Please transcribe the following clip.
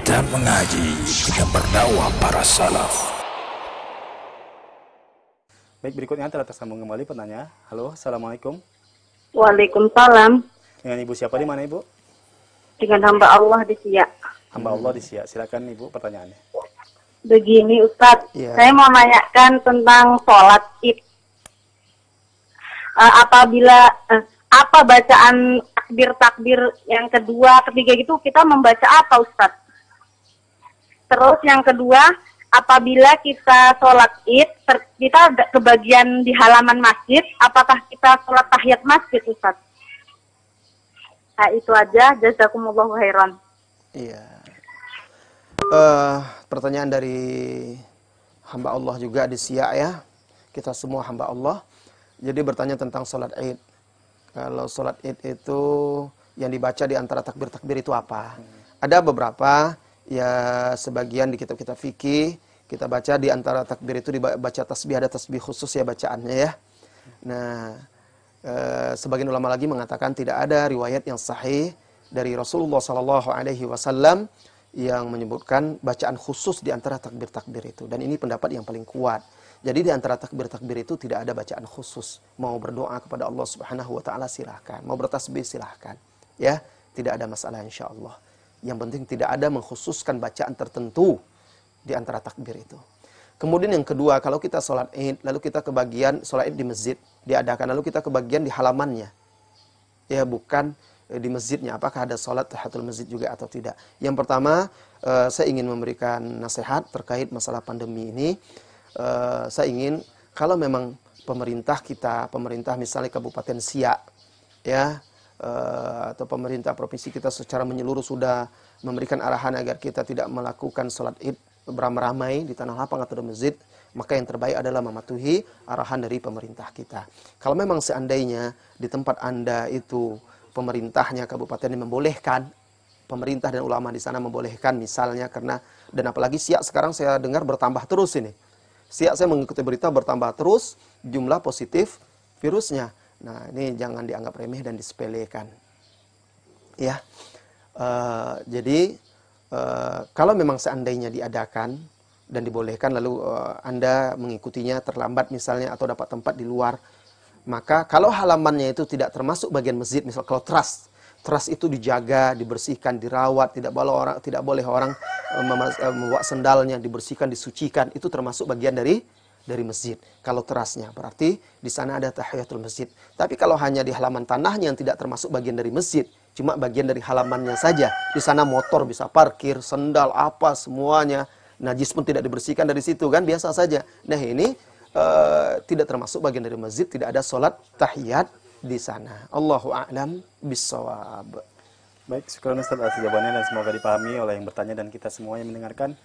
Kita mengaji, kita berdakwah para salaf. Baik, berikutnya telah tersambung kembali pertanyaan. Halo, assalamualaikum. Waalaikumsalam. Dengan ibu siapa, di mana ibu? Dengan hamba Allah di Siak. Hamba Allah di Siak. Silakan ibu pertanyaannya. Begini Ustadz, Ya. saya mau menanyakan tentang sholat id. Apa bacaan takbir yang kedua, ketiga gitu kita membaca apa Ustadz? Terus yang kedua, apabila kita sholat id, kita kebagian di halaman masjid, apakah kita sholat tahiyat masjid Ustadz? Nah itu aja, jazakumullahu khairan. Iya. Pertanyaan dari hamba Allah juga di Siak ya. Kita semua hamba Allah. Jadi bertanya tentang sholat id. Kalau sholat id itu yang dibaca di antara takbir-takbir itu apa? Ada beberapa, ya sebagian di kitab-kitab fikih, kita baca di antara takbir itu dibaca tasbih, ada tasbih khusus ya bacaannya ya. Nah, sebagian ulama lagi mengatakan tidak ada riwayat yang sahih dari Rasulullah SAW yang menyebutkan bacaan khusus di antara takbir-takbir itu. Dan ini pendapat yang paling kuat. Jadi di antara takbir-takbir itu tidak ada bacaan khusus. Mau berdoa kepada Allah Subhanahu wa taala silahkan, mau bertasbih silahkan. Ya, tidak ada masalah insyaallah. Yang penting tidak ada mengkhususkan bacaan tertentu di antara takbir itu. Kemudian yang kedua, kalau kita sholat id, lalu kita kebagian sholat id di masjid, diadakan, lalu kita kebagian di halamannya. Ya, bukan di masjidnya. Apakah ada sholat tahiyatul masjid juga atau tidak? Yang pertama, saya ingin memberikan nasihat terkait masalah pandemi ini. Saya ingin, kalau memang pemerintah kita, pemerintah misalnya Kabupaten Siak, ya, atau pemerintah provinsi kita secara menyeluruh sudah memberikan arahan agar kita tidak melakukan sholat id beramai-ramai di tanah lapang atau di masjid, maka yang terbaik adalah mematuhi arahan dari pemerintah kita. Kalau memang seandainya di tempat Anda itu pemerintahnya kabupaten ini membolehkan, pemerintah dan ulama di sana membolehkan misalnya, karena, dan apalagi Siak sekarang saya dengar bertambah terus ini. Siak saya mengikuti berita bertambah terus jumlah positif virusnya. Nah, ini jangan dianggap remeh dan disepelekan. Ya, jadi kalau memang seandainya diadakan dan dibolehkan, lalu Anda mengikutinya terlambat misalnya atau dapat tempat di luar, maka kalau halamannya itu tidak termasuk bagian masjid, misal kalau teras itu dijaga, dibersihkan, dirawat, tidak boleh orang membawa sendalnya, dibersihkan, disucikan, itu termasuk bagian dari masjid. Kalau terasnya, berarti di sana ada tahiyatul masjid. Tapi kalau hanya di halaman tanahnya yang tidak termasuk bagian dari masjid, cuma bagian dari halamannya saja, di sana motor bisa parkir, sendal apa semuanya, najis pun tidak dibersihkan dari situ kan, biasa saja. Nah ini tidak termasuk bagian dari masjid, tidak ada sholat tahiyat di sana. Allahu a'lam bissawab. Baik, syukur Ustaz atas jawabannya dan semoga dipahami oleh yang bertanya dan kita semua yang mendengarkan.